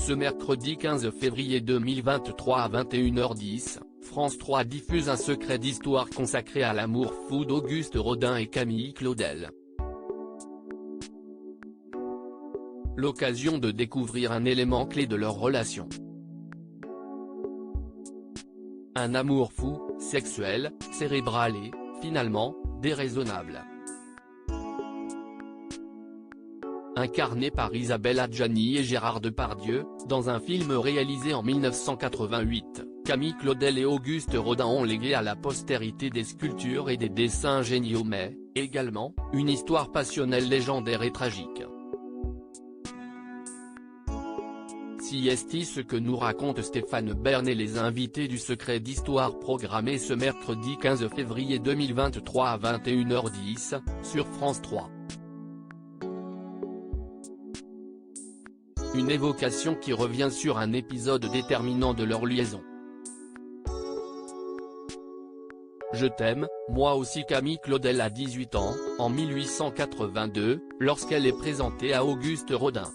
Ce mercredi 15 février 2023 à 21h10, France 3 diffuse un secret d'histoire consacré à l'amour fou d'Auguste Rodin et Camille Claudel. L'occasion de découvrir un élément clé de leur relation. Un amour fou, sexuel, cérébral et, finalement, déraisonnable. Incarné par Isabelle Adjani et Gérard Depardieu, dans un film réalisé en 1988, Camille Claudel et Auguste Rodin ont légué à la postérité des sculptures et des dessins géniaux mais, également, une histoire passionnelle légendaire et tragique. Si est ce que nous raconte Stéphane Bern et les invités du Secret d'Histoire programmé ce mercredi 15 février 2023 à 21h10, sur France 3. Une évocation qui revient sur un épisode déterminant de leur liaison. Je t'aime, moi aussi. Camille Claudel a 18 ans, en 1882, lorsqu'elle est présentée à Auguste Rodin.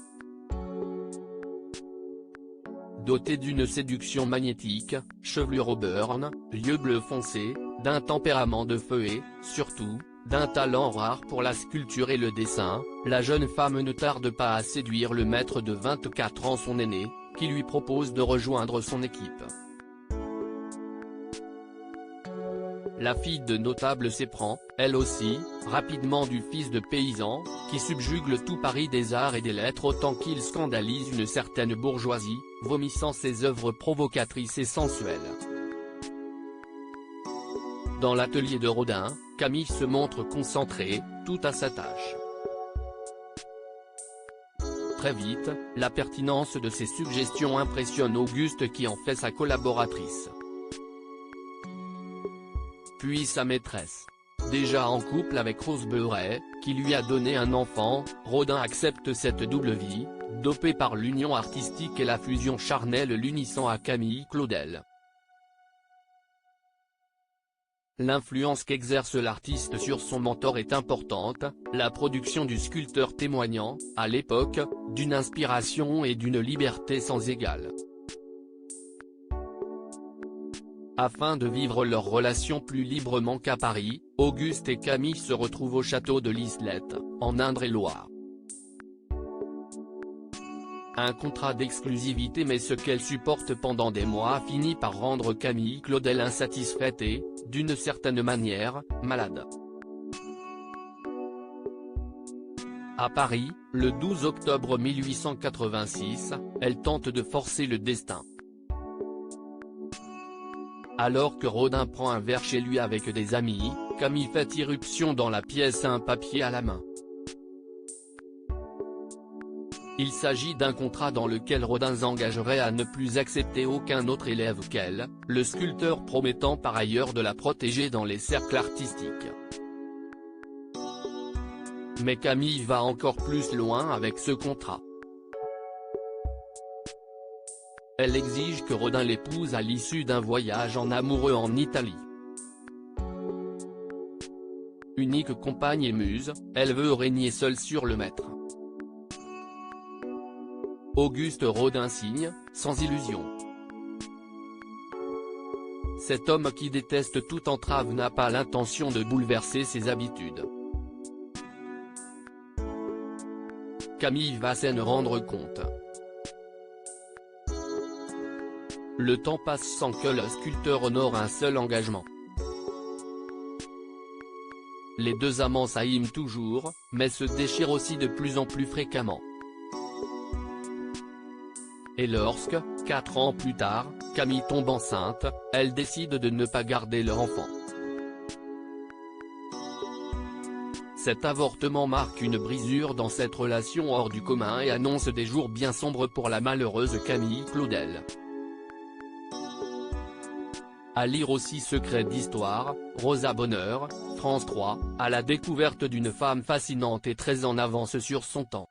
Dotée d'une séduction magnétique, chevelure au burn, yeux bleus foncés, d'un tempérament de feu et, surtout, d'un talent rare pour la sculpture et le dessin, la jeune femme ne tarde pas à séduire le maître de 24 ans, son aîné, qui lui propose de rejoindre son équipe. La fille de notable s'éprend, elle aussi, rapidement du fils de paysan, qui subjugue le tout Paris des arts et des lettres autant qu'il scandalise une certaine bourgeoisie, vomissant ses œuvres provocatrices et sensuelles. Dans l'atelier de Rodin, Camille se montre concentrée, tout à sa tâche. Très vite, la pertinence de ses suggestions impressionne Auguste qui en fait sa collaboratrice. Puis sa maîtresse. Déjà en couple avec Rose Beuret, qui lui a donné un enfant, Rodin accepte cette double vie, dopée par l'union artistique et la fusion charnelle l'unissant à Camille Claudel. L'influence qu'exerce l'artiste sur son mentor est importante, la production du sculpteur témoignant, à l'époque, d'une inspiration et d'une liberté sans égale. Afin de vivre leur relation plus librement qu'à Paris, Auguste et Camille se retrouvent au château de l'Islette, en Indre-et-Loire. Un contrat d'exclusivité, mais ce qu'elle supporte pendant des mois finit par rendre Camille Claudel insatisfaite et, d'une certaine manière, malade. À Paris, le 12 octobre 1886, elle tente de forcer le destin. Alors que Rodin prend un verre chez lui avec des amis, Camille fait irruption dans la pièce, un papier à la main. Il s'agit d'un contrat dans lequel Rodin s'engagerait à ne plus accepter aucun autre élève qu'elle, le sculpteur promettant par ailleurs de la protéger dans les cercles artistiques. Mais Camille va encore plus loin avec ce contrat. Elle exige que Rodin l'épouse à l'issue d'un voyage en amoureux en Italie. Unique compagne et muse, elle veut régner seule sur le maître. Auguste Rodin signe, sans illusion. Cet homme qui déteste toute entrave n'a pas l'intention de bouleverser ses habitudes. Camille va s'en rendre compte. Le temps passe sans que le sculpteur honore un seul engagement. Les deux amants s'aiment toujours, mais se déchirent aussi de plus en plus fréquemment. Et lorsque, 4 ans plus tard, Camille tombe enceinte, elle décide de ne pas garder leur enfant. Cet avortement marque une brisure dans cette relation hors du commun et annonce des jours bien sombres pour la malheureuse Camille Claudel. À lire aussi Secret d'Histoire, Rosa Bonheur, France 3, à la découverte d'une femme fascinante et très en avance sur son temps.